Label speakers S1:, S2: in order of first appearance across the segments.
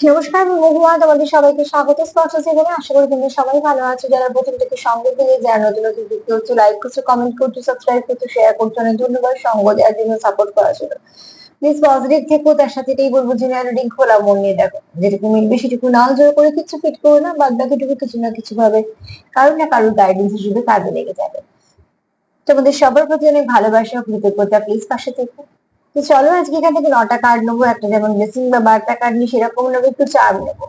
S1: নমস্কার মহুয়া, তোমাদের সবাইকে স্বাগত স্পর্শ জীবনে। আশা করি তোমরা সবাই ভালো আছো। যারা প্রথম থেকে সঙ্গে দিয়ে, যারা নতুন নতুন যুক্ত হচ্ছে, লাইক করছো, কমেন্ট করছো, সাবস্ক্রাইব করছো, শেয়ার করছো, অনেক ধন্যবাদ সঙ্গ দেওয়ার জন্য, সাপোর্ট করার জন্য। প্লিজ পজিটিভ থেকো, তার সাথে এটাই বলবো যে রিডিং খোলা মন নিয়ে দেখো, যেটুকু মিলবে সেটুকু নাও, জোর করে কিছু ফিট করো না, বাদ বাকিটুকু কিছু না কিছু ভাবে কারো না কারোর গাইডেন্স হিসেবে কাজে লেগে যাবে। তোমাদের সবার প্রতি অনেক ভালোবাসা ও কৃতজ্ঞতা, প্লিজ পাশে থেকো। তো চলো আজকে এখান থেকে 9টা কার্ড নেবো, একটা যেমন ব্লেসিং বা বার্তা কার্ড নিই সেরকম নেবো, একটু চার্ম নেবো।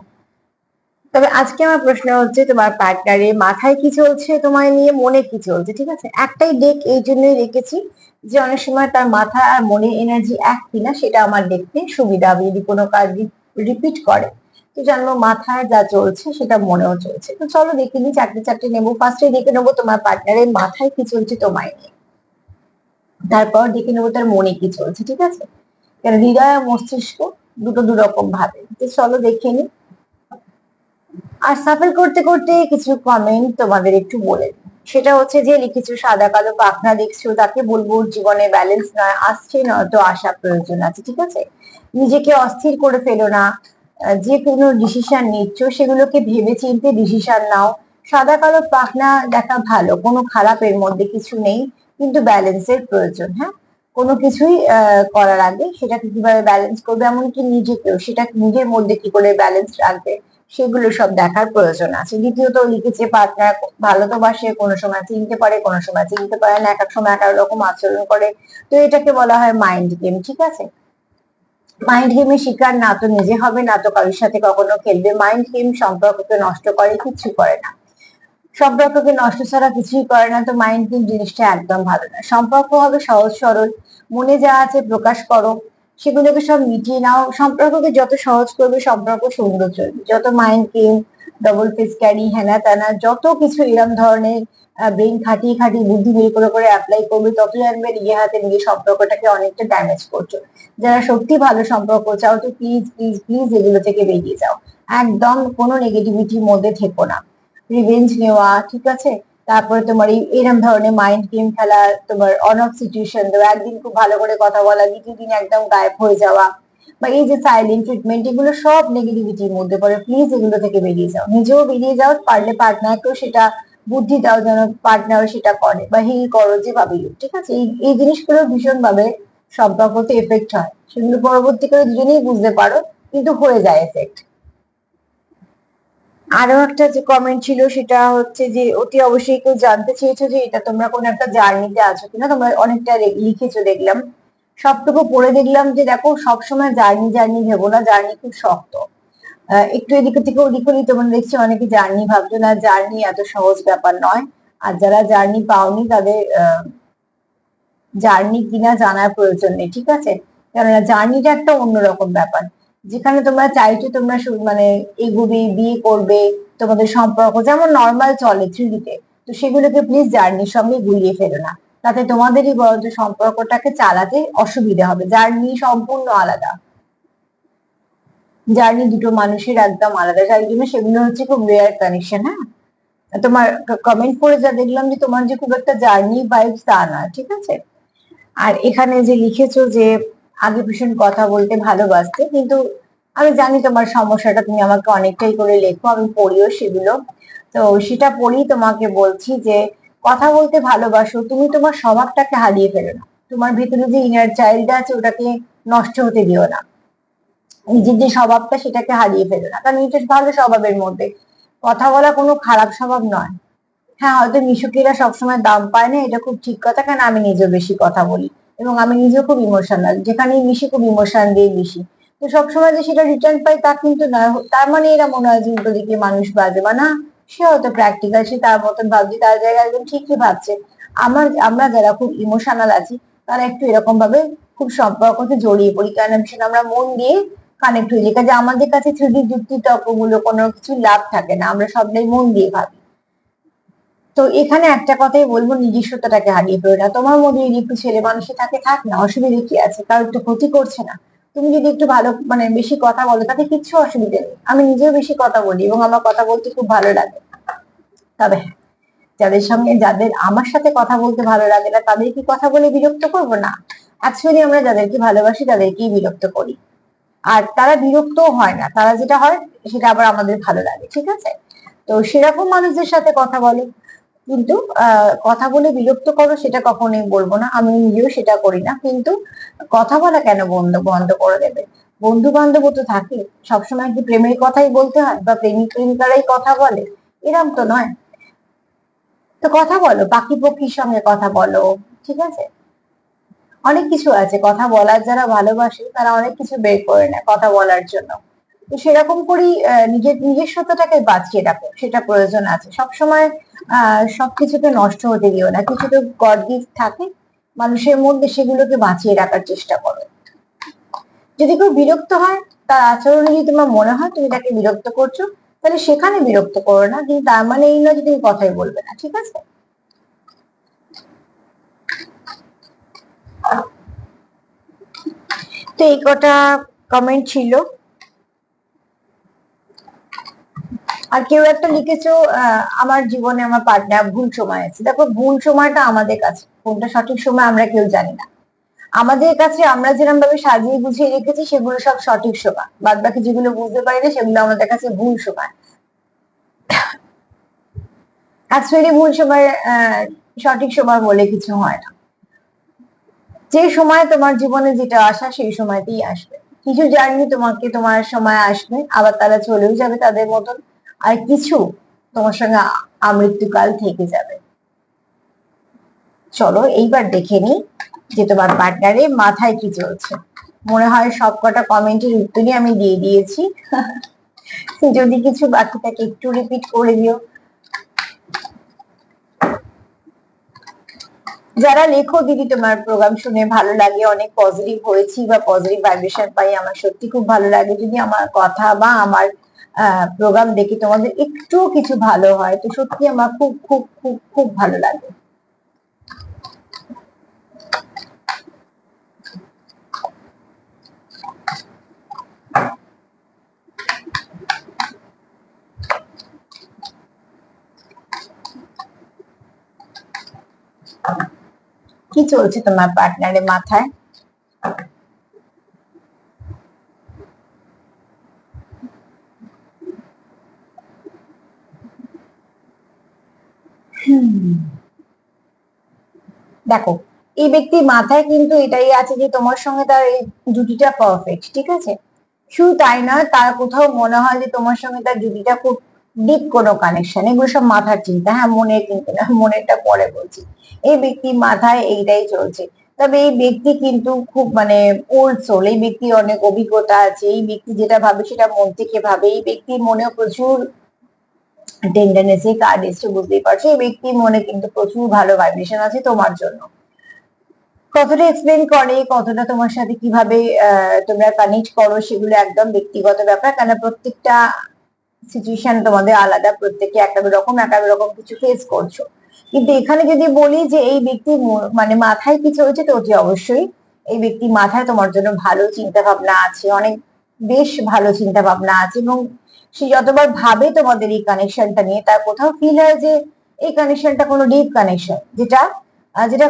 S1: তবে আজকে আমার প্রশ্ন হচ্ছে, তোমার পার্টনারের মাথায় কি চলছে, তোমায় নিয়ে মনে কি চলছে। ঠিক আছে, একটাই ডেক এই জন্যই রেখেছি যে অনেক সময় তার মাথা আর মনে এনার্জি এক কিনা সেটা আমার দেখতে সুবিধা হবে, যদি কোনো কাজ রিপিট করে তো জানবো মাথায় যা চলছে সেটা মনেও চলছে। তো চলো দেখে নিই, চারটে চারটে নেবো। ফার্স্টে দেখে নেবো তোমার পার্টনারের মাথায় কি চলছে তোমায় নিয়ে, তারপর দেখে নেবো তার মনে কি চলছে। ঠিক আছে, কারণ হৃদয় আর মস্তিষ্ক দুটো দুরকম ভাবে। তো চলো দেখে নিই। আর সাফল করতে করতে কিছু কমেন্ট তোমাদের একটু বলে দিই। সেটা হচ্ছে যে লিখেছো সাদা কালো পাখনা দেখছো, তাকে বলবো জীবনে ব্যালেন্স নয় আসছে, নয়তো আসা প্রয়োজন আছে। ঠিক আছে, নিজেকে অস্থির করে ফেলো না। যে কোনো ডিসিশন নিচ্ছ সেগুলোকে ভেবে চিন্তে ডিসিশন নাও। সাদা কালো পাখনা দেখা ভালো, কোনো খারাপ এর মধ্যে কিছু নেই, কিন্তু ব্যালেন্সের প্রয়োজন। হ্যাঁ, কোনো কিছুই করার আগে সেটাকে কিভাবে ব্যালেন্স করবে, এমনকি নিজেকেও সেটা নিজের মধ্যে কি করে ব্যালেন্স রাখবে সেগুলো সব দেখার প্রয়োজন আছে। দ্বিতীয়ত লিখেছে পার্টনার ভালো তো বাসে, কোনো সময় চিনতে পারে, কোনো সময় চিনতে পারে না, এক এক সময় এক এক রকম আচরণ করে। তো এটাকে বলা হয় মাইন্ড গেম। ঠিক আছে, মাইন্ড গেমের শিকার না তো নিজে হবে, না তো কারোর সাথে কখনো খেলবে। মাইন্ড গেম সম্পর্ককে নষ্ট করে, কিছু করে না। সম্পর্ককে নষ্ট ছাড়া কিছুই করে না। তো মাইন্ড গেম জিনিসটা একদম ভালো না। সম্পর্ক হবে সহজ সরল, মনে যা আছে প্রকাশ করো, সেগুলোকে সব মিটিয়ে নাও। সম্পর্ককে যত সহজ করবে সম্পর্ক সুন্দর চলবে। যত mind game, double face carry, হেনা তেনা যত কিছু এরম ধরনের ব্রেন খাটিয়ে খাটিয়ে বুদ্ধি বের করে করে অ্যাপ্লাই করবে, তত জানবে নিজে হাতে নিজে সম্পর্কটাকে অনেকটা ড্যামেজ করছো। যারা সত্যি ভালো সম্পর্ক চাও, তো প্লিজ প্লিজ প্লিজ এগুলো থেকে বেরিয়ে যাও। একদম কোনো নেগেটিভিটির মধ্যে থেকো না। রিভেঞ্জ নেওয়া, ঠিক আছে, তারপরে তোমার এরম ধরনের মাইন্ড গেম খেলা, তোমার অন অফ সিচুয়েশন দেওয়া, একদিন খুব ভালো করে কথা বলা, দ্বিতীয় দিন একদম গায়েব হয়ে যাওয়া, বা এই যে সাইলেন্ট ট্রিটমেন্ট, এগুলো সব নেগেটিভিটির মধ্যে পড়ে। প্লিজ এগুলো থেকে বেরিয়ে যাও, নিজেও বেরিয়ে যাও, পারলে পার্টনারকেও সেটা বুদ্ধি দাও যেন পার্টনারও সেটা করে, বা হিল করো যেভাবে। ঠিক আছে, এই জিনিসগুলো ভীষণ ভাবে সম্পর্কতে এফেক্ট হয়, সেগুলো পরবর্তীকালে দুজনেই বুঝতে পারো, কিন্তু হয়ে যায় এফেক্ট। আরো একটা যে কমেন্ট ছিল সেটা হচ্ছে যে অতি অবশ্যই কেউ জানতে চেয়েছো যে এটা তোমরা কোন একটা জার্নিতে আছো কিনা। তোমরা অনেকটা লিখেছো দেখলাম, সবটুকু পড়ে দেখলাম যে দেখো সবসময় জার্নি জার্নি ভেবো না, জার্নি খুব শক্ত। একটু এদিক থেকে ওদিক হলেই তোমরা দেখছি অনেকে জার্নি ভাবছো না, জার্নি এত সহজ ব্যাপার নয়। আর যারা জার্নি পাওনি তাদের জার্নি কিনা জানার প্রয়োজন নেই। ঠিক আছে, কেননা জার্নিটা একটা অন্যরকম ব্যাপার, যেখানে তোমরা চাইছো তোমরা মানে এগোবে, বিয়ে করবে, তোমাদের সম্পর্ক যেমন নর্মাল চলে থ্রিডিতে, তো সেগুলোকে প্লিজ জার্নির সঙ্গে গুলিয়ে ফেলো না। তাতে তোমাদেরই বরঞ্চ সম্পর্কটাকে চালাতে অসুবিধা হবে। জার্নি সম্পূর্ণ আলাদা, জার্নি দুটো মানুষের একদম আলাদা, তাই জন্য সেগুলো হচ্ছে খুব রেয়ার কানেকশন। হ্যাঁ, তোমার কমেন্ট পড়ে যা দেখলাম যে তোমার যে খুব একটা জার্নি ভাইবস তা না। ঠিক আছে, আর এখানে যে লিখেছো যে আগে ভীষণ কথা বলতে ভালোবাসতে, কিন্তু আমি জানি তোমার সমস্যাটা, তুমি আমাকে অনেকটাই করে লেখো, আমি পড়িও সেগুলো। তো সেটা পড়ি তোমাকে বলছি যে কথা বলতে ভালোবাসো, তুমি তোমার স্বভাবটাকে হারিয়ে ফেলো না। তোমার ভিতরে যে ইনার চাইল্ড আছে ওটাকে নষ্ট হতে দিও না। নিজের যে স্বভাবটা সেটাকে হারিয়ে ফেলো না, কারণ এটা ভালো স্বভাবের মধ্যে। কথা বলা কোনো খারাপ স্বভাব নয়। হ্যাঁ, হয়তো মিশুকেরা সবসময় দাম পায় না, এটা খুব ঠিক কথা, কারণ আমি নিজেও বেশি কথা বলি এবং আমি নিজেও খুব ইমোশনাল, যেখানে মিশি খুব ইমোশন দিয়ে মিশি। তো সবসময় যে সেটা রিটার্ন পাই তা কিন্তু নয়। তার মানে এরা মনে হয় যে উল্টো দিকে মানুষ বাজে, বা না, সে হয়তো প্র্যাকটিক্যাল, সে তার মতন ভাবছে, তার জায়গায় একদম ঠিকই ভাবছে। আমরা যারা খুব ইমোশনাল আছি তারা একটু এরকম ভাবে খুব সম্পর্কতে জড়িয়ে পড়ি, কারণ ভীষণ আমরা মন দিয়ে কানেক্ট হয়ে যাই। কাজে আমাদের কাছে থ্রিডি যুক্তি তর্কগুলো কোনো কিছু লাভ থাকে না, আমরা সবটাই মন দিয়ে ভাবি। তো এখানে একটা কথাই বলবো, নিজস্বতাটাকে হারিয়ে ফেলো না। তোমার মধ্যে যদি একটু ছেলে মানুষই থাকে, থাক না, অসুবিধা কি আছে, কারোর তো ক্ষতি করছে না। তুমি যদি একটু ভালো মানে বেশি কথা বলো তাতে কিচ্ছু অসুবিধা নেই। আমি নিজেও বেশি কথা বলি এবং আমার কথা বলতে খুব ভালো লাগে। তবে হ্যাঁ, যাদের আমার সাথে কথা বলতে ভালো লাগে না তাদের কি কথা বলে বিরক্ত করবো না? অ্যাকচুয়ালি আমরা যাদেরকে ভালোবাসি তাদেরকেই বিরক্ত করি। আর তারা বিরক্তও হয় না, তারা যেটা হয় সেটা আবার আমাদের ভালো লাগে, ঠিক আছে? তো সেরকম মানুষদের সাথে কথা বলো, কিন্তু কথা বলে বিরক্ত করো সেটা কখনোই বলবো না, আমি নিজেও সেটা করি না, কিন্তু কথা বলা কেন বন্ধ বন্ধ করে দেবে? বন্ধু বান্ধব তো থাকে, সবসময় কি প্রেমের কথাই বলতে হয় বা প্রেমিক প্রেমিকারাই কথা বলে? এরম তো নয়। তো কথা বলো, পাখি পক্ষীর সঙ্গে কথা বলো, ঠিক আছে? অনেক কিছু আছে কথা বলার, যারা ভালোবাসে তারা অনেক কিছু বের করে নেয় কথা বলার জন্য। তো সেরকম করেই নিজের নিজস্বতাটাকে বাঁচিয়ে রাখো, সেটা প্রয়োজন আছে সবসময়। সবকিছুকে নষ্ট হতে দিও না, কিছু তো গড গিফট থাকে মানুষের মধ্যে, সেগুলোকে বাঁচিয়ে রাখার চেষ্টা করো। যদি কেউ বিরক্ত হয়, তার আচরণে যদি তোমার মনে হয় তুমি তাকে বিরক্ত করছো, তাহলে সেখানে বিরক্ত করো না, কিন্তু তার মানে এই নয় যে তুমি কথাই বলবে না, ঠিক আছে? তো এই কটা কমেন্ট ছিল। আর কেউ একটা লিখেছো, আমার জীবনে আমার পার্টনার ভুল সময় আছে। দেখো, ভুল সময়টা আমাদের কাছে, কোনটা সঠিক সময় আমরা কেউ জানি না। আমাদের কাছে আমরা যেরকম ভাবে সাজিয়ে গুছিয়ে রেখেছি সেগুলো সব সঠিক সময়, বাদ বাকি যেগুলো বুঝতে পারি না সেগুলো আমাদের কাছে ভুল সময়। অ্যাকচুয়ালি ভুল সময় সঠিক সময় বলে কিছু হয় না। যে সময় তোমার জীবনে যেটা আসা সেই সময়তেই আসবে। কিছু জার্নি তোমাকে তোমার সময় আসবে, আবার তারা চলেও যাবে তাদের মতন। আর কিছু তোমার সঙ্গে আমৃত্যুকাল থেকে যাবে। চলো এইবার দেখে নি যে তোমার পার্টনারের মাথায় কি চলছে। মনে হয় সবকটা কমেন্টের উত্তরই আমি দিয়ে দিয়েছি। যদি কিছু বাকি থাকে একটু রিপিট করে দিও। যারা লেখো দিদি তোমার প্রোগ্রাম শুনে ভালো লাগে, অনেক পজিটিভ হয়েছি বা পজিটিভ ভাইব্রেশন পাই, আমার সত্যি খুব ভালো লাগে। যদি আমার কথা বা আমার প্রোগ্রাম দেখে তোমাদের একটু কিছু ভালো হয়, তো সত্যি আমার খুব খুব খুব খুব ভালো লাগে। কি চলছে তোমার পার্টনারের মাথায়? দেখো, এই ব্যক্তির মাথায় কিন্তু এটাই আছে যে তোমার সঙ্গে তার এই জুটিটা পারফেক্ট, ঠিক আছে? শুধু তাই নয়, তার কোথাও মনে হয় যে তোমার সঙ্গে তার জুটিটা খুব ডিপ কোনো কানেকশন। এগুলো সব মাথার চিন্তা, হ্যাঁ, মনের কিন্তু না, মনেরটা পরে বলছি। এই ব্যক্তির মাথায় এইটাই চলছে। তবে এই ব্যক্তি কিন্তু খুব মানে ওল্ড সোল, এই ব্যক্তি অনেক অভিজ্ঞতা আছে, এই ব্যক্তি যেটা ভাবে সেটা মন থেকে ভাবে, এই ব্যক্তির মনেও প্রচুর টেন্ডারনেস কার্ড এসছে, বুঝতেই পারছো। এই ব্যক্তির মনে কিন্তু প্রচুর ভালো ভাইব্রেশন আছে তোমার জন্য। কতটা এক্সপ্লেন করে, কতটা তোমার সাথে কিভাবে তোমরা কানেক্ট করো সেগুলো একদম ব্যক্তিগত ব্যাপার, কারণ প্রত্যেকটা সিচুয়েশন তোমাদের আলাদা, প্রত্যেকে এক এক রকম কিছু ফেস করছো। কিন্তু এখানে যদি বলি যে এই ব্যক্তি মানে মাথায় কি চলছে, তো অতি অবশ্যই এই ব্যক্তি মাথায় তোমার জন্য ভালো চিন্তা ভাবনা আছে, অনেক বেশ ভালো চিন্তা ভাবনা আছে। এবং সে যতবার ভাবে তোমাদের এই কানেকশনটা নিয়ে, তার কোথাও ফিল হয় যে এই কানেকশনটা কোনো ডিপ কানেকশন, যেটা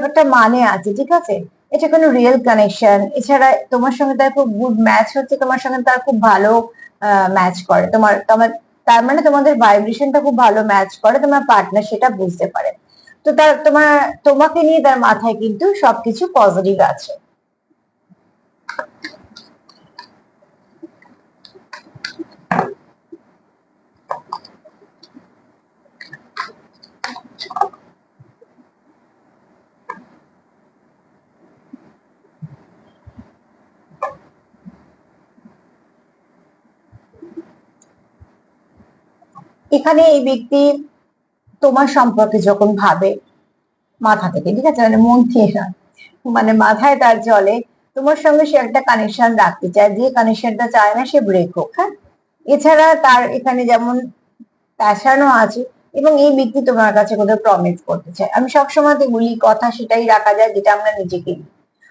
S1: একটা মানে আছে, ঠিক আছে? এটা কোনো রিয়েল কানেকশন। এছাড়া তোমার সঙ্গে তার খুব গুড ম্যাচ হচ্ছে, তোমার সঙ্গে তার খুব ভালো ম্যাচ করে, তোমার তোমার তার মানে তোমাদের ভাইব্রেশনটা খুব ভালো ম্যাচ করে, তোমার পার্টনার সেটা বুঝতে পারে। তো তোমাকে নিয়ে তার মাথায় কিন্তু সবকিছু পজিটিভ আছে। এখানে এই ব্যক্তি তোমার সম্পর্কে যখন ভাবে মাথা থেকে, ঠিক আছে, মানে মন দিয়ে না, মানে মাথায় তার চলে তোমার সঙ্গে সে একটা কানেকশন রাখতে চায়, যে কানেকশনটা চায় না সে ব্রেক হোক, হ্যাঁ। এছাড়া তার এখানে যেমন প্যাশনও আছে, এবং এই ব্যক্তি তোমার কাছে কোথাও প্রমিস করতে চায়। আমি সবসময় তো বলি, কথা সেটাই রাখা যায় যেটা আমরা নিজেকে দিই।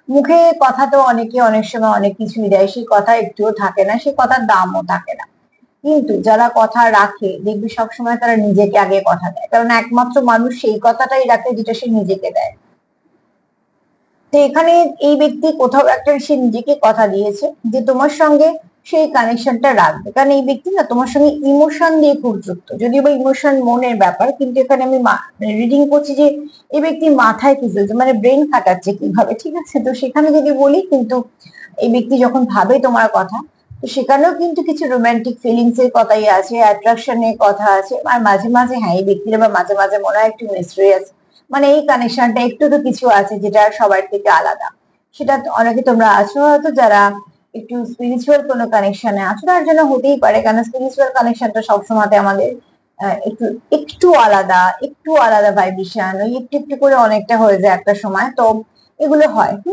S1: মুখে কথা তো অনেকে অনেক সময় অনেক কিছুই দেয়, সেই কথা একটুও থাকে না, সেই কথার দামও থাকে না। কিন্তু যারা কথা রাখে দেখবি সবসময় তারা নিজেকে আগে কথা দেয়, কারণ একমাত্র মানুষ সেই কথাটাই রাখে যেটা সে নিজেকে দেয়। তো এখানে এই ব্যক্তি কোথাও একটা সে নিজেকে কথা দিয়েছে যে তোমার সঙ্গে সেই কানেকশনটা রাখবে। কারণ এই ব্যক্তি না তোমার সঙ্গে ইমোশন দিয়ে খুব যুক্ত, যদিও বা ইমোশন মনের ব্যাপার, কিন্তু এখানে আমি রিডিং করছি যে এই ব্যক্তি মাথায় কি চলছে, মানে ব্রেন খাটাচ্ছে কিভাবে, ঠিক আছে? তো সেখানে যদি বলি, কিন্তু এই ব্যক্তি যখন ভাবে তোমার কথা, তো সেখানেও কিন্তু কিছু রোমান্টিক ফিলিংস এর কথাই আছে, অ্যাট্রাকশনের কথা আছে, আর মাঝে মাঝে হ্যাঁ এই ব্যক্তির আবার মাঝে মাঝে মনে হয় একটু মিস্ট্রিয়াস, মানে এই কানেকশনটা একটু তো কিছু আছে যেটা সবার থেকে আলাদা। সেটা অনেকে তোমরা আছো হয়তো যারা একটু স্পিরিচুয়াল কোনো কানেকশনে আছো, তার জন্য হতেই পারে, কারণ স্পিরিচুয়াল কানেকশনটা সবসময় আমাদের একটু একটু আলাদা, একটু আলাদা ভাইব্রেশন, ওই একটু একটু করে অনেকটা হয়ে যায় একটা সময়, তো এগুলো হয়। তো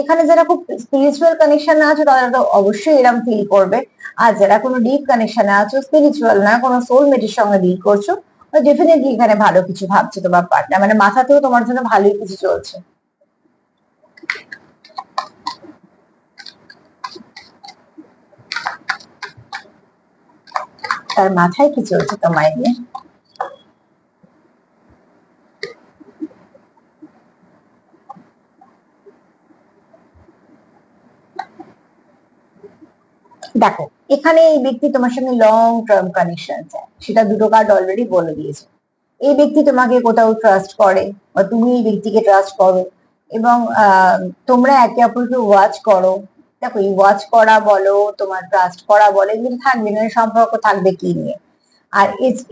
S1: এখানে যারা খুব স্পিরিচুয়াল কানেকশনে আছো তারা তো অবশ্যই এরকম ফিল করবে। আর যারা কোনো ডিপ কানেকশনে আছো, স্পিরিচুয়াল না, কোনো সোলমেটের সঙ্গে ডিল করছো, ডেফিনেটলি এখানে ভালো কিছু ভাবছে তোমার পার্টনার, মানে মাথাতেও তোমার জন্য ভালোই কিছু চলছে। তার মাথায় কি চলছে তোমায় নিয়ে? দেখো, এখানে এই ব্যক্তি তোমার সঙ্গে লং টার্ম কানেকশন চায়, সেটা দুটো কার্ড অলরেডি বলে দিয়েছে। এই ব্যক্তি তোমাকে কোথাও ট্রাস্ট করে, বা তুমি এই ব্যক্তিকে ট্রাস্ট করো, এবং তোমরা একে অপরকে ওয়াচ করো। দেখো, এই ওয়াচ করা বলো, তোমার ট্রাস্ট করা বলো, এগুলো থাকবে, মানে সম্পর্ক থাকবে কি নিয়ে। আর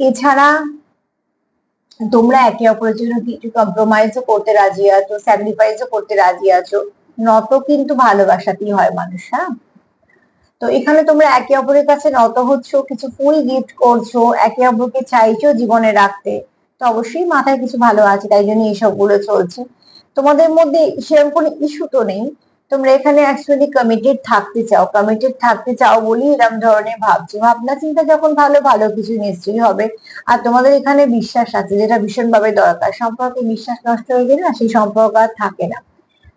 S1: এছাড়া তোমরা একে অপরের জন্য কিছু কম্প্রোমাইজও করতে রাজি আছো, স্যাক্রিফাইসও করতে রাজি আছো। নত কিন্তু ভালোবাসাতেই হয় মানুষ, হ্যাঁ। তো এখানে তোমরা একে অপরের কাছে নত হচ্ছ, কিছু ফুল গিফট করছো, একে অপরকে চাইছো জীবনে রাখতে। তো অবশ্যই মাথায় কিছু ভালো আছে, তাই জন্য এইসব গুলো চলছে। তোমাদের মধ্যে সেরকম কোনো ইস্যু তো নেই। তোমরা এখানে অ্যাকচুয়ালি কমিটেড থাকতে চাও বলেই এরকম ধরনের ভাবছো। ভাবনা চিন্তা যখন ভালো, ভালো কিছু নিশ্চয়ই হবে। আর তোমাদের এখানে বিশ্বাস আছে, যেটা ভীষণ ভাবে দরকার। সম্পর্কে বিশ্বাস নষ্ট হয়ে গেলে না, সেই সম্পর্ক আর থাকে না।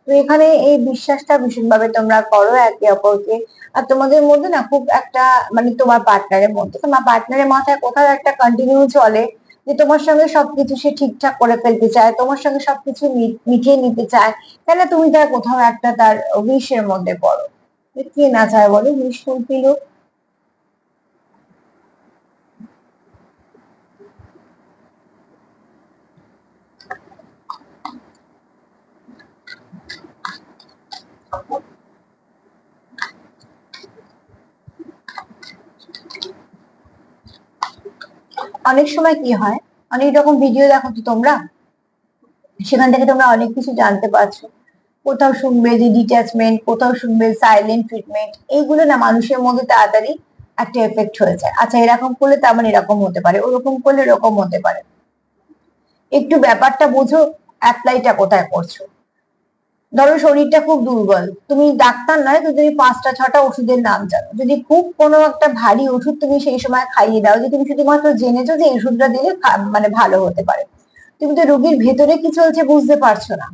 S1: তো এখানে এই বিশ্বাসটা ভীষণভাবে তোমরা করো একে অপরকে। আর তোমাদের মধ্যে না খুব একটা, মানে তোমার পার্টনারের মাথায় কোথাও একটা কন্টিনিউ চলে যে তোমার সঙ্গে সবকিছু সে ঠিকঠাক করে ফেলতে চায়, তোমার সঙ্গে সবকিছু মিটিয়ে নিতে চায়। তাহলে তুমি তার কোথাও একটা তার উইশের মধ্যে পড়ো। কে না চায় বলো উইশ ফুলফিল হোক? অনেক সময় কি হয়, অনেক রকম ভিডিও দেখো তো তোমরা, সেখান থেকে তোমরা অনেক কিছু জানতে পারছো। কোথাও শুনবে যে ডিট্যাচমেন্ট, কোথাও শুনবে সাইলেন্ট ট্রিটমেন্ট, এইগুলো না মানুষের মধ্যে তাড়াতাড়ি একটা এফেক্ট হয়ে যায়। আচ্ছা, এরকম করলে তার মানে এরকম হতে পারে, ওরকম করলে এরকম হতে পারে। একটু ব্যাপারটা বোঝো, অ্যাপ্লাইটা কোথায় করছো। ধরো শরীরটা খুব দুর্বল, তুমি ডাক্তার নয় তো তুমি 5টা 6টা ওষুধের নাম জানো, যদি খুব কোনো একটা ভারী ওষুধ তুমি সেই সময় খাইয়ে দাও, যে তুমি শুধুমাত্র জেনেছো যে এই ওষুধটা দিলে মানে ভালো হতে পারে, তুমি তো রোগীর ভেতরে কি চলছে বুঝতে পারছো না।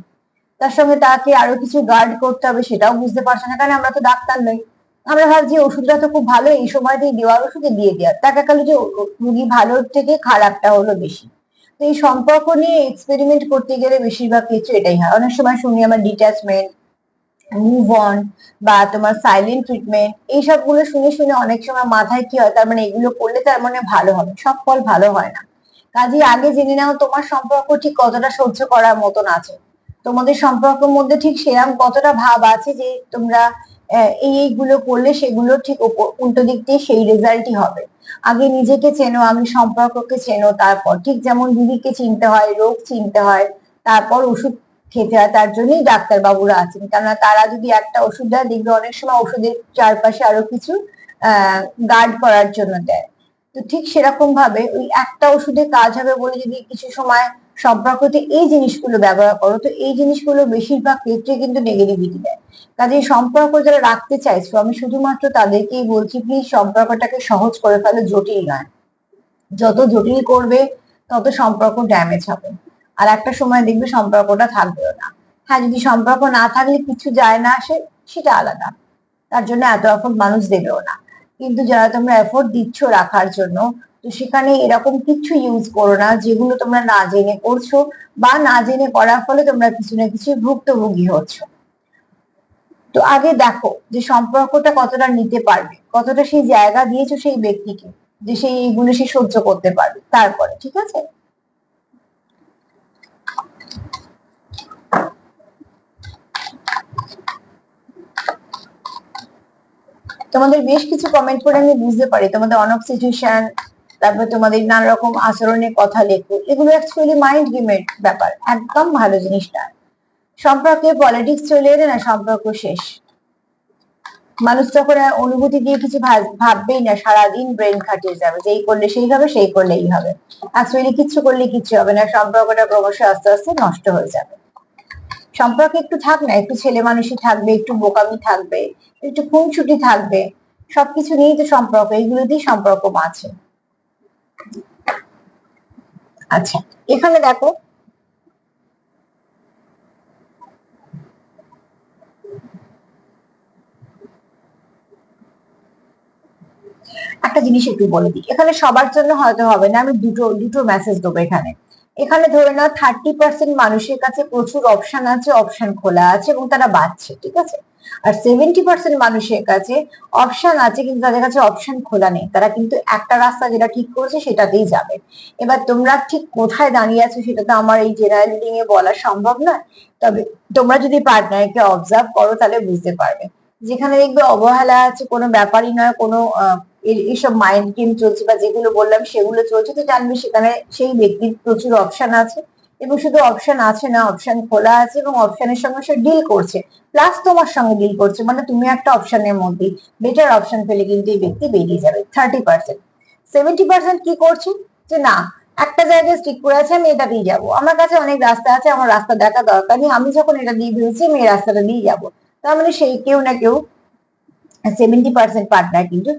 S1: তার সঙ্গে তাকে আরো কিছু গার্ড করতে হবে সেটাও বুঝতে পারছে না, কারণ আমরা তো ডাক্তার নই। আমরা ভাবছি ওষুধটা তো খুব ভালো, এই সময়তেই দেওয়ার ওষুধে দিয়ে দেওয়ার, দেখা গেল যে রুগী ভালোর থেকে খারাপটা হলো বেশি। তো এই সম্পর্ক নিয়ে এক্সপেরিমেন্ট করতে গেলে বেশিরভাগ ক্ষেত্রে এটাই হয়। অনেক সময় শুনি আমার ডিট্যাচমেন্ট, মুভ অন, বা তোমার সাইলেন্ট ট্রিটমেন্ট, এইসব গুলো শুনে শুনে অনেক সময় মাথায় কি হয়, তার মানে এগুলো করলে তার মানে ভালো হবে, সব ফল ভালো হয় না। কাজে আগে জেনে নাও তোমার সম্পর্ক ঠিক কতটা সহ্য করার মতন আছে, তোমাদের সম্পর্কের মধ্যে ঠিক সেরাম কতটা ভাব আছে যে তোমরা এইগুলো করলে সেগুলো ঠিক উল্টো দিক দিয়ে সেই রেজাল্টই হবে। আগে নিজেকে চেনো, আগে সম্পর্ককে চেনো, তারপর ঠিক যেমন দিদিকে চিনতে হয়, রোগ চিনতে হয়, তারপর ওষুধ খেতে হয়। তার জন্যই ডাক্তার বাবুরা আছেন, কেননা তারা যদি একটা ওষুধ দেয়, দেখবে অনেক সময় ওষুধের চারপাশে আরো কিছু গার্ড করার জন্য দেয়। তো ঠিক সেরকম ভাবে ওই একটা ওষুধে কাজ হবে বলে যদি কিছু সময় সম্পর্কতে এই জিনিসগুলো ব্যবহার করো, তো এই জিনিসগুলো বেশিরভাগ ক্ষেত্রে কিন্তু নেগেটিভিটি দেয়। কাজে সম্পর্ক যারা রাখতে চাইছো, আমি শুধুমাত্র তাদেরকেই বলছি, প্লিজ সম্পর্কটাকে সহজ করে ফেলো, জটিল নয়। যত জটিল করবে তত সম্পর্ক ড্যামেজ হবে, আর একটা সময় দেখবে সম্পর্কটা থাকবেও না। হ্যাঁ, যদি সম্পর্ক না থাকলে কিছু যায় না আসে, সেটা আলাদা, তার জন্য এত এফোর্ট মানুষ দেবেও না। কিন্তু যারা তোমরা এফোর্ট দিচ্ছ রাখার জন্য, তো সেখানে এরকম কিছু ইউজ করো না যেগুলো তোমরা না জেনে করছো, বা না জেনে করার ফলে তোমরা কিছু না কিছু ভুক্তভোগী হচ্ছ। তো আগে দেখো যে সম্পর্কটা কতটা নিতে পারবে, কতটা সেই জায়গা দিয়েছো সেই ব্যক্তিকে, যে সেই এইগুলো সে সহ্য করতে পারবে, তারপরে ঠিক আছে। তোমাদের বেশ কিছু কমেন্ট করে আমি বুঝতে পারি তোমাদের অন অফ সিচুয়েশন, তারপর তোমাদের নানা রকম আচরণের কথা লেখো, এগুলো অ্যাকচুয়ালি মাইন্ড গেমের ব্যাপার, একদম ভালো জিনিস না। সম্পর্কে পলিটিক্স চলে এলে না সম্পর্ক শেষ। মানুষ যখন অনুভূতি দিয়ে কিছু ভাববেই না, সারাদিন ব্রেন খাটিয়ে যাবে, যে এই করলে সেই হবে, সেই করলে এই হবে। অ্যাকচুয়ালি কিচ্ছু করলে কিচ্ছু হবে না, সম্পর্কটা ক্রমশ আস্তে আস্তে নষ্ট হয়ে যাবে। সম্পর্কে একটু থাক না, একটু ছেলে মানুষই থাকবে, একটু বোকামি থাকবে, একটু খুনসুটি থাকবে, সবকিছু নিয়েই তো সম্পর্ক, এইগুলো দিয়ে সম্পর্ক আছে। আচ্ছা, এখানে দেখো একটা জিনিস একটু বলে দিই, এখানে সবার জন্য হয়তো হবে না, আমি দুটো দুটো মেসেজ দেবো এখানে। এখানে ধরে নাও 30% মানুষের কাছে প্রচুর অপশন আছে, অপশন খোলা আছে এবং তারা বাঁচছে, ঠিক আছে। আর 70% মানুষের কাছে অপশন আছে কিন্তু তাদের কাছে অপশন খোলা নেই, তারা কিন্তু একটা রাস্তা যেটা ঠিক করেছে সেটাতেই যাবে। এবার তোমরা ঠিক কোথায় দাঁড়িয়ে আছো সেটা তো আমার এই জেনারেল রিডিং এ বলা সম্ভব নয়, তবে তোমরা যদি পার্টনারকে অবজার্ভ করো তাহলে বুঝতে পারবে। যেখানে দেখবে অবহেলা আছে, কোনো ব্যাপারই নয়, কোনো এইসব মাইন্ড গেম চলছে বা যেগুলো বললাম সেগুলো চলছে, তো জানবি সেখানে সেই ব্যক্তির প্রচুর অপশন আছে, এবং শুধু অপশন আছে না, অপশন খোলা আছে এবং অপশনের সঙ্গে সে ডিল করছে, প্লাস তোমার সঙ্গে ডিল করছে, মানে তুমি একটা অপশনের মধ্যে বেটার অপশন পেলে কিন্তু এই ব্যক্তি বেরিয়ে যাবে। 30%। 70% কি করছে, যে না, একটা জায়গায় স্টিক করে আছে, আমি এটা দিয়ে যাবো, আমার কাছে অনেক রাস্তা আছে, আমার রাস্তা দেখা দরকার নেই, আমি যখন এটা দিয়ে দিয়েছি আমি এই রাস্তাটা দিয়ে যাবো। তার মানে সেই কেউ না কেউ 70% পার্টনার কিন্তু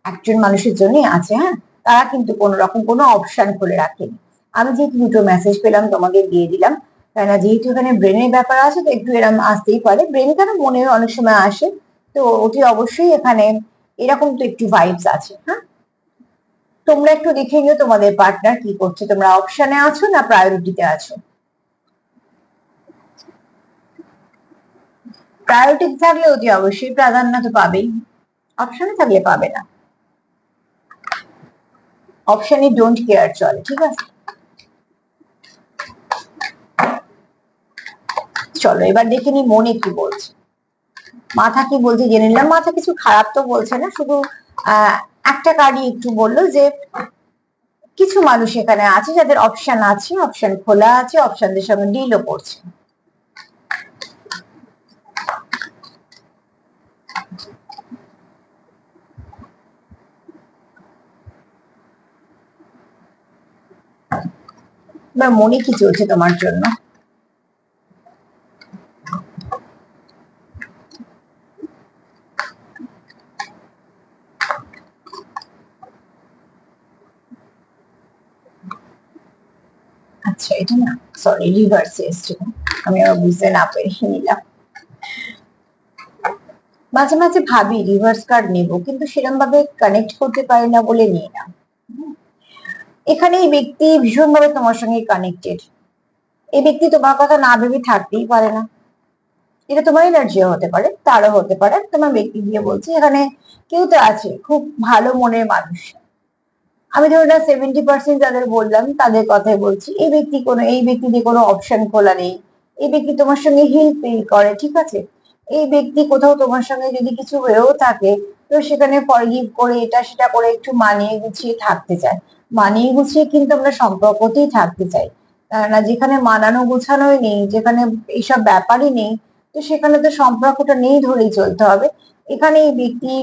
S1: একজন মানুষের জন্যই আছে, হ্যাঁ। তারা কিন্তু কোন রকম কোনো অপশন খুলে রাখেনি। আমি যেহেতু দুটো মেসেজ পেলাম তোমাকে দিয়ে দিলাম, কেননা যেহেতু এখানে ব্রেনের ব্যাপার আছে তো একটু এরকম আসতেই পারে, ব্রেন কেন মনে অনেক সময় আসে, তো ওটি অবশ্যই এখানে এরকম তো একটু ভাইবস আছে, হ্যাঁ। তোমরা একটু দেখে নিও তোমাদের পার্টনার কি করছে, তোমরা অপশনে আছো না প্রায়োরিটিতে আছো। প্রায়োরিটি থাকলে অতি অবশ্যই প্রাধান্য তো পাবেই, অপশনে থাকলে পাবে না। অপশনে ডোন্ট কেয়ার চলে, ঠিক আছে। চলো এবার দেখে নি মনে কি বলছে, মাথা কি বলছে জেনে নিলাম। মাথা কিছু খারাপ তো বলছে না, শুধু আহ একটা কার্ডই একটু বললো যে কিছু মানুষ এখানে আছে যাদের অপশন আছে, অপশন খোলা আছে, অপশনদের সঙ্গে ডিলও করছে। এবার মনে কি চলছে তোমার জন্য। আচ্ছা, এটা না, সরি, রিভার্সে এসছে, আমি আবার বুঝতে না পেরে নিলাম। মাঝে মাঝে ভাবি রিভার্স কার্ড নেব, কিন্তু সেরকম ভাবে কানেক্ট করতে পারি না বলে নিই না। এখানে এই ব্যক্তি ভীষণভাবে তোমার সঙ্গে কানেক্টেড, এই ব্যক্তি তোমার কথা না ভেবে থাকতেই পারে না। এটা তোমার এনার্জিও হতে পারে, তারও হতে পারে, তোমার ব্যক্তি দিয়ে বলছি। এখানে কেউ তো আছে খুব ভালো মনের মানুষ, আমি ধরো না 70% যাদের বললাম তাদের কথাই বলছি। এই ব্যক্তি দিয়ে কোনো অপশন খোলা নেই, এই ব্যক্তি তোমার সঙ্গে হিল ফিল করে, ঠিক আছে। এই ব্যক্তি কোথাও তোমার সঙ্গে যদি কিছু হয়েও থাকে তো সেখানে ফরগিভ করে এটা সেটা করে একটু মানিয়ে গুছিয়ে থাকতে চায়। মানিয়ে গুছিয়ে কিন্তু আমরা সম্পর্কতেই থাকতে চাই, না যেখানে মানানো গোছানোই নেই, যেখানে এইসব ব্যাপারই নেই, তো সেখানে তো সম্পর্কটা নেই ধরেই চলতে হবে। এখানে এই ব্যক্তি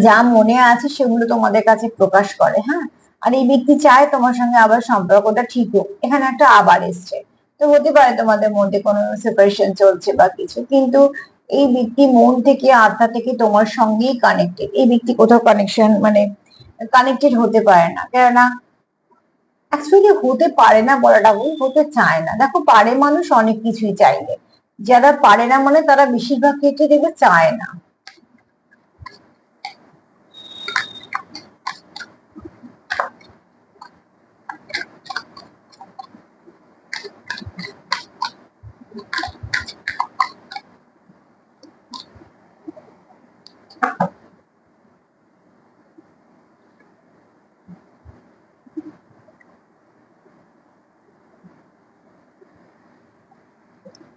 S1: যা মনে আছে সেগুলো তোমাদের কাছে প্রকাশ করে, হ্যাঁ। আর এই ব্যক্তি চায় তোমার সঙ্গে আবার সম্পর্কটা ঠিক হোক, এখানে একটা আবার এসছে। তো হতে পারে তোমাদের মধ্যে কোনো সেপারেশন চলছে বা কিছু, কিন্তু এই ব্যক্তি মন থেকে আত্মা থেকে তোমার সঙ্গেই কানেক্টেড। এই ব্যক্তি কোথাও কানেকশন মানে কানেক্টেড হতে পারে না, কেননা অ্যাকচুয়ালি হতে পারে না বলাটা ভুল, হতে চায় না। দেখো, পারে মানুষ অনেক কিছুই চাইলে, যারা পারে না মানে তারা বেশিরভাগ ক্ষেত্রে দেখবে চায় না।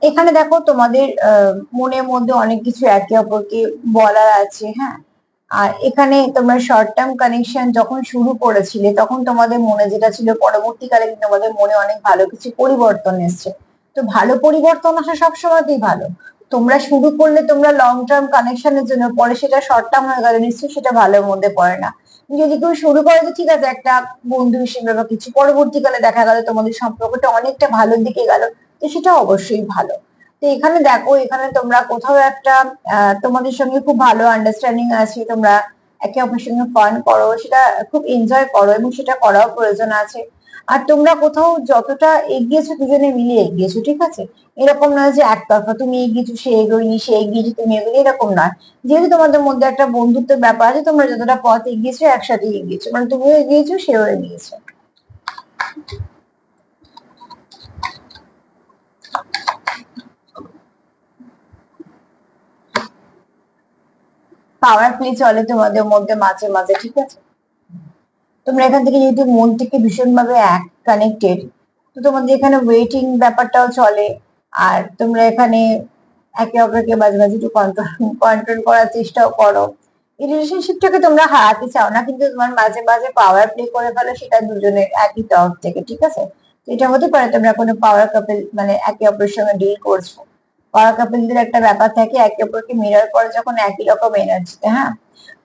S1: এখানে দেখো তোমাদের মনের মধ্যে অনেক কিছু একে অপরকে বলার আছে, হ্যাঁ। আর এখানে তোমরা শর্ট টার্ম কানেকশন যখন শুরু করেছিলে তখন তোমাদের মনে যেটা ছিল, পরবর্তীকালে কিন্তু তোমাদের মনে অনেক ভালো কিছু পরিবর্তন এসছে। তো ভালো পরিবর্তন আসা সবসময়তেই ভালো। তোমরা শুরু করলে তোমরা লং টার্ম কানেকশনের জন্য, পরে সেটা শর্ট টার্ম হয়ে গেলে নিশ্চয়ই সেটা ভালোর মধ্যে পড়ে না। যদি কেউ শুরু করে যে ঠিক আছে একটা বন্ধু হিসেবে বা কিছু, পরবর্তীকালে দেখা গেল তোমাদের সম্পর্কটা অনেকটা ভালোর দিকে গেল, তো সেটা অবশ্যই ভালো। তো এখানে দেখো, এখানে তোমরা কোথাও একটা তোমাদের সঙ্গে খুব ভালো আন্ডারস্ট্যান্ডিং আছে, তোমরা একে অপরের সঙ্গে ফান করো, সেটা খুব এনজয় করো এবং সেটা করাও প্রয়োজন আছে। আর তোমরা কোথাও যতটা এগিয়েছো দুজনে মিলে এগিয়েছো, ঠিক আছে। এরকম নয় যে একতরফা তুমি এগিয়েছো সে এগোয়নি, সে এগিয়েছে তুমি এগোনি, এরকম নয়। যেহেতু তোমাদের মধ্যে একটা বন্ধুত্বের ব্যাপার আছে, তোমরা যতটা পথ এগিয়েছো একসাথে এগিয়েছো, মানে তুমিও এগিয়েছো সেও এগিয়েছে। পাওয়ার প্লে চলে তোমাদের মধ্যে মাঝে মাঝে, ঠিক আছে। তোমরা এখান থেকে যেহেতু মন থেকে ভীষণ ভাবে এক কানেক্টেড, তো তোমাদের এখানে ওয়েটিং ব্যাপারটাও চলে। আর তোমরা এখানে একে অপরকে মাঝে মাঝে একটু কন্ট্রোল করার চেষ্টাও করো। এই রিলেশনশিপটাকে তোমরা হারাতে চাও না, কিন্তু তোমার মাঝে মাঝে পাওয়ার প্লে করে ফেলো, সেটা দুজনের একই তরফ থেকে, ঠিক আছে। তো এটা হতে পারে তোমরা কোনো পাওয়ার কাপল, মানে একে অপরের সঙ্গে ডিল করছো। পাওয়ার কাপলদের একটা ব্যাপার থাকে, একে অপরকে মিরর করে যখন একই রকম এনার্জিতে, হ্যাঁ।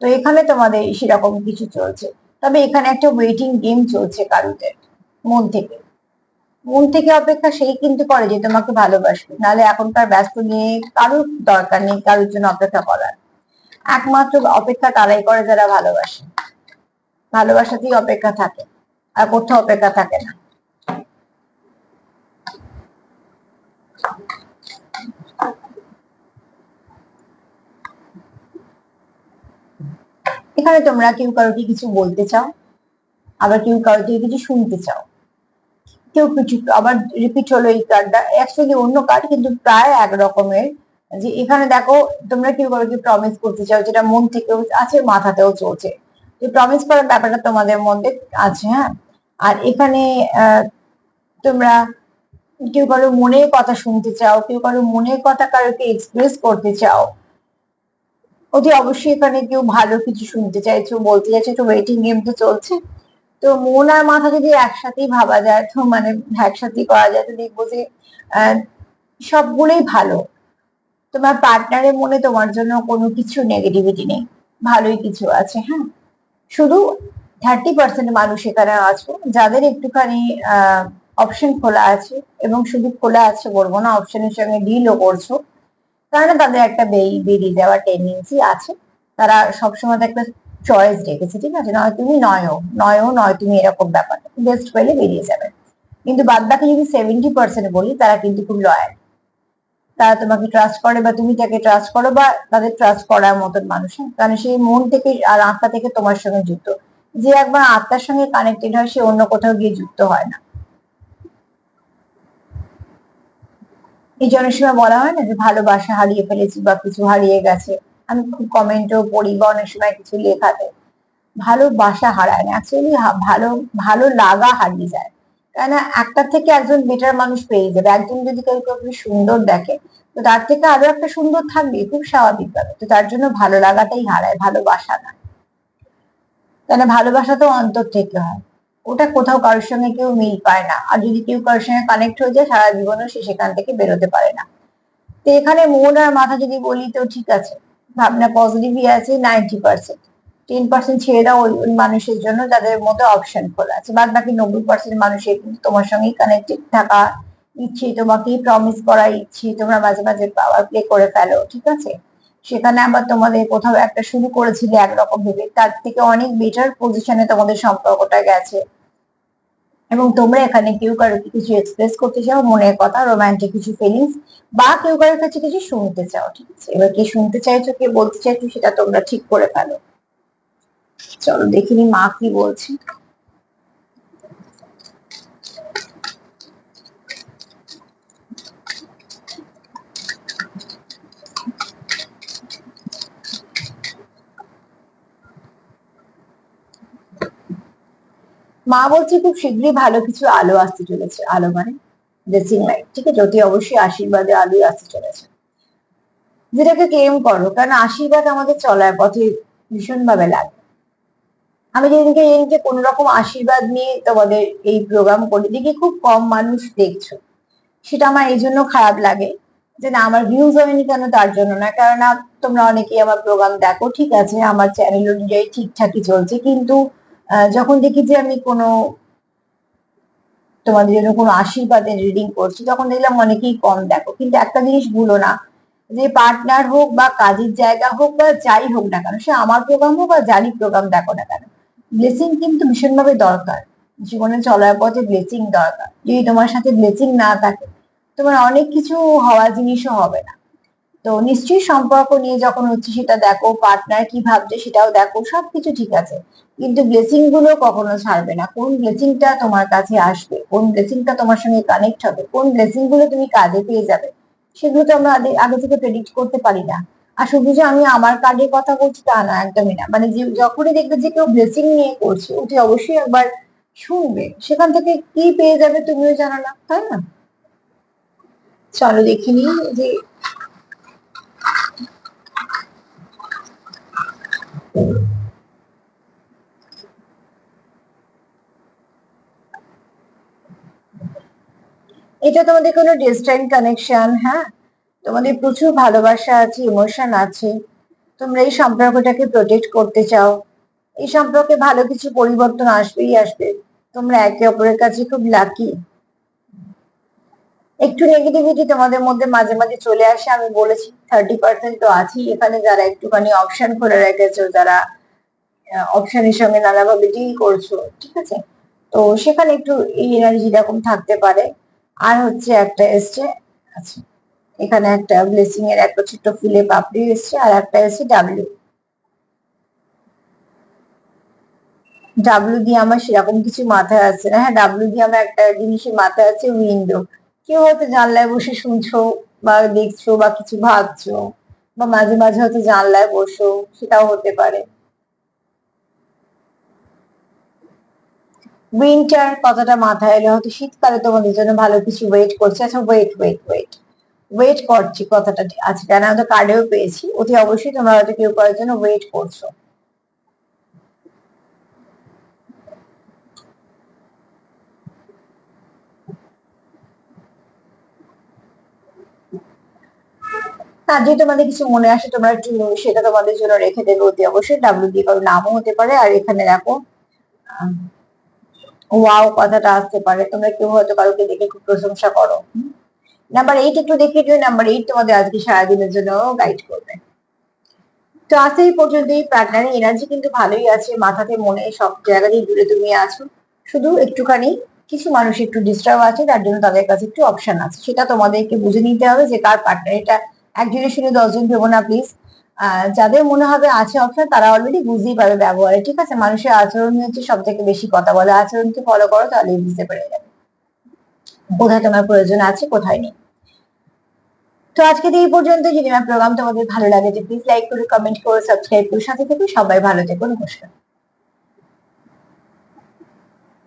S1: তো এখানে তোমাদের সেরকম কিছু চলছে। তবে এখানে একটা ওয়েটিং গেম চলছে কারুদের মন থেকে। মন থেকে অপেক্ষা সেই কিন্তু করে যে তোমাকে ভালোবাসবে, নাহলে এখনকার ব্যস্ত নিয়ে কারোর দরকার নেই কারোর জন্য অপেক্ষা করার। একমাত্র অপেক্ষা তারাই করে যারা ভালোবাসে। ভালোবাসাতেই অপেক্ষা থাকে, আর কোথাও অপেক্ষা থাকে না। এখানে তোমরা কেউ কারোকে কিছু বলতে চাও, আবার কেউ কারো থেকে কিছু শুনতে চাও। কেউ কিছু আবার রিপিট হলো এই কার্ডটা, অ্যাকচুয়ালি অন্য কার্ড কিন্তু প্রায় এক রকমের। যে এখানে দেখো, তোমরা কেউ কাউকে প্রমিস করতে চাও, যেটা মন থেকেও আছে মাথাতেও চলছে। তো প্রমিস করার ব্যাপারটা তোমাদের মধ্যে আছে, হ্যাঁ। আর এখানে তোমরা কেউ কারো মনের কথা শুনতে চাও, কেউ কারো মনের কথা কারোকে এক্সপ্রেস করতে চাও। অতি অবশ্যই এখানে কেউ ভালো কিছু শুনতে চাইছো, বলতে চাইছো, একটু ওয়েটিং গেম তো চলছে। তো মন আর মাথা যদি একসাথেই ভাবা যায়, তো মানে একসাথেই করা যায়, তো দেখবো যে আহ, সবগুলোই ভালো। তোমার পার্টনারের মনে তোমার জন্য কোনো কিছু নেগেটিভিটি নেই, ভালোই কিছু আছে, হ্যাঁ। শুধু 30% মানুষ এখানে আছো যাদের একটুখানি অপশন খোলা আছে, এবং শুধু খোলা আছে বলবো না, অপশনের সঙ্গে ডিলও করছো। কারণ তাদের একটা বেরিয়ে যাওয়ার টেন্ডেন্সি আছে। তারা সবসময় তো একটা চয়েস রেখেছে, ঠিক আছে, নয় তুমি নয়ও, নয়ও নয় তুমি, এরকম ব্যাপারটা বেস্ট পেলে বেরিয়ে যাবে। কিন্তু বাদ বাকি যদি 70% বলি, তারা কিন্তু খুব লয়াল। তারা তোমাকে ট্রাস্ট করে বা তুমি তাকে ট্রাস্ট করো, বা তাদের ট্রাস্ট করার মতন মানুষ, হ্যাঁ? কারণ সেই মন থেকে আর আত্মা থেকে তোমার সঙ্গে যুক্ত। যে একবার আত্মার সঙ্গে কানেক্টেড হয়, সে অন্য কোথাও গিয়ে যুক্ত হয় না। এই যে অনেক সময় বলা হয় না যে ভালোবাসা হারিয়ে ফেলেছি বা কিছু হারিয়ে গেছে, আমি খুব কমেন্টও পড়ি বা অনেক সময় কিছু লেখাতে। ভালোবাসা হারায় না, অ্যাকচুয়ালি ভালো ভালো লাগা হারিয়ে যায়। কেন, একটা থেকে একজন বেটার মানুষ পেয়ে যাবে। একজন যদি কাউকে আপনি সুন্দর দেখে, তো তার থেকে আরো একটা সুন্দর থাকবে, খুব স্বাভাবিক ব্যাপার। তো তার জন্য ভালো লাগাটাই হারায়, ভালোবাসা না। কেন, ভালোবাসা তো অন্তর থেকে হয়। ওটা কোথাও কারোর সঙ্গে কেউ মিল পায় না, আর যদি কেউ কারোর সঙ্গে কানেক্ট হয়ে যায়, সারা জীবনও সে সেখান থেকে বেরোতে পারে না। তো এখানে মন আর মাথা যদি বলি, তো ঠিক আছে, ভাবনা পজিটিভই আছে 90%। 10% ছেড়ে দাও ওই ওই মানুষের জন্য যাদের মধ্যে অপশন খোলা আছে। বাদ বাকি 90% মানুষের কিন্তু তোমার সঙ্গেই কানেক্টেড থাকা ইচ্ছে, তোমাকেই প্রমিস করার ইচ্ছে, তোমরা মাঝে মাঝে পাওয়ার প্লে করে ফেলো, ঠিক আছে। সেখানে আবার তোমাদের কোথাও একটা শুরু করেছিলে একরকম ভেবে, তার থেকে অনেক বেটার পজিশনে তোমাদের সম্পর্কটা গেছে। এবং তোমরা এখানে কেউ কারোকে কিছু এক্সপ্রেস করতে চাও, মনের কথা, রোমান্টিক কিছু ফিলিংস, বা কেউ কারোর কাছে কিছু শুনতে চাও, ঠিক আছে। এবার কে শুনতে চাইছো, কে বলতে চাইছো, সেটা তোমরা ঠিক করে ফেলো। চলো দেখিনি মা কি বলছে। মা বলছে খুব শীঘ্রই ভালো কিছু আলো আসতে চলেছে। আলো মানে ব্লেসিং লাইফ, ঠিক আছে? অতি অবশ্যই আশীর্বাদে আলোয় আসতে চলেছে, যেটাকে ক্লেম করো, কারণ আশীর্বাদ আমাদের চলার পথে ভীষণ ভাবে লাগে। আমি যেদিনকে কোন রকম আশীর্বাদ নিয়ে তোমাদের এই প্রোগ্রাম করে দেখি খুব কম মানুষ দেখছো, সেটা আমার এই জন্য খারাপ লাগে যে না, আমার ভিউজ হয়নি কেন তার জন্য না, কেননা তোমরা অনেকেই আমার প্রোগ্রাম দেখো, ঠিক আছে, আমার চ্যানেল অনুযায়ী ঠিকঠাকই চলছে, কিন্তু যখন দেখি যে আমি কোনো তোমাদের জন্য কোনো আশীর্বাদের রিডিং করছি, তখন দেখলাম অনেকেই কম দেখো। কিন্তু একটা জিনিস ভুলো না, যে পার্টনার হোক বা কাজের জায়গা হোক বা যাই হোক না কেন, সে আমার প্রোগ্রাম হোক বা যারই প্রোগ্রাম দেখো না কেন, ব্লেসিং কিন্তু ভীষণভাবে দরকার। জীবনে চলার পথে ব্লেসিং দরকার। যদি তোমার সাথে ব্লেসিং না থাকে, তোমার অনেক কিছু হওয়া জিনিসও হবে না। তো নিশ্চয়ই সম্পর্ক নিয়ে যখন হচ্ছে সেটা দেখো, পার্টনার কি ভাবছে সেটাও দেখো, সবকিছু ঠিক আছে, কিন্তু ব্লেসিং গুলো কখনো ছাড়বে না। কোন ব্লেসিংটা তোমার কাছে আসবে, কোন ব্লেসিংটা তোমার সঙ্গে কানেক্ট হবে, কোন ব্লেসিং গুলো তুমি কাজে পেয়ে যাবে, সেগুলো তো আমরা আগে আগে থেকে প্রেডিক্ট করতে পারি না। আর শুধু যে আমি আমার কার্ডের কথা বলছি তা না, একদমই না। মানে যে যখনই দেখবে যে কেউ ব্লেসিং নিয়ে করছে, ওটি অবশ্যই একবার শুনবে, সেখান থেকে কি পেয়ে যাবে তুমিও জানো না, তাই না? চলো দেখিনি যে এটা তোমাদের কোনো ডিস্ট্যান্ট কানেকশন, হ্যাঁ, তোমাদের প্রচুর ভালোবাসা আছে, ইমোশন আছে, তোমরা এই সম্পর্কটাকে প্রোটেক্ট করতে চাও, এই সম্পর্কে ভালো কিছু পরিবর্তন আসবেই আসবে, তোমরা একে অপরের কাছে খুব লাকি। একটু নেগেটিভিটি তোমাদের মধ্যে মাঝে মাঝে চলে আসে, আমি বলেছি 30% তো আছেই এখানে, যারা একটুখানি অপশন খুলে রেখেছো, যারা অপশনের সঙ্গে নানাভাবে ডিল করছো, ঠিক আছে, তো সেখানে একটু এই এনার্জি এরকম থাকতে পারে। আর হচ্ছে একটা এসছে, আচ্ছা, এখানে একটা ব্লেসিং এর একটা ছোট্ট ফুলে পাপড়ি এসছে, আর একটা এসছে ডাব্লিউ। ডাব্লিউ দিয়ে আমার সেরকম কিছু মাথায় আসছে না। হ্যাঁ, ডাব্লিউ দিয়ে আমার একটা জিনিসের মাথায় আছে, উইন্ডো। কেউ হয়তো জানলায় বসে শুনছো বা দেখছো বা কিছু ভাবছো, বা মাঝে মাঝে হয়তো জানলায় বসো, সেটাও হতে পারে। উইন্টার কথাটা মাথায় এলে হয়তো শীতকালে তোমাদের জন্য ভালো কিছু ওয়েট করছে। আচ্ছা, ওয়েট ওয়েট ওয়েট ওয়েট করছি কথাটা আছে, কেন হয়তো কার্ডেও পেয়েছি, অতি অবশ্যই তোমরা হয়তো কেউ করার জন্য ওয়েট করছো। আর যদি তোমাদের কিছু মনে আসে তোমরা একটু সেটা তোমাদের জন্য রেখে দেবে অতি অবশ্যই। ডাব্লিউ দিয়ে কারো নামও হতে পারে, আর এখানে দেখো ওয়াও কথাটা আসতে পারে, তোমরা কেউ হয়তো কারোকে দেখে খুব প্রশংসা করো। নাম্বার 8 একটু দেখিয়ে দিও, নাম্বার 8 তোমাদের আজকে সারাদিনের জন্য গাইড করবে। তো আজ এই পর্যন্তই। পার্টনারের এনার্জি কিন্তু ভালোই আছে, মাথাতে মনে সব জায়গাতেই দূরে তুমি আছো, শুধু একটুখানি কিছু মানুষ একটু ডিস্টার্ব আছে, তার জন্য তাদের কাছে একটু অপশন আছে, সেটা তোমাদেরকে বুঝে নিতে হবে যে কার পার্টনার। এটা একজনের শুনে 10 জন ভেবো না প্লিজ। যাদের মনে হবে আছে অপশন, তারা অলরেডি বুঝতেই পারবে ব্যবহারে, ঠিক আছে? মানুষের আচরণ হচ্ছে সব থেকে বেশি কথা বলে, আচরণকে ফলো করো, তাহলেই বুঝতে পেরে যাবে কোথায় তোমার প্রয়োজন আছে, কোথায় নেই। তো আজকে এই পর্যন্ত। যদি আমার প্রোগ্রাম তোমাদের ভালো লাগে, প্লিজ লাইক করো, কমেন্ট করো, সাবস্ক্রাইব করো, সাথে থেকে সবাই ভালো থেকো, নমস্কার।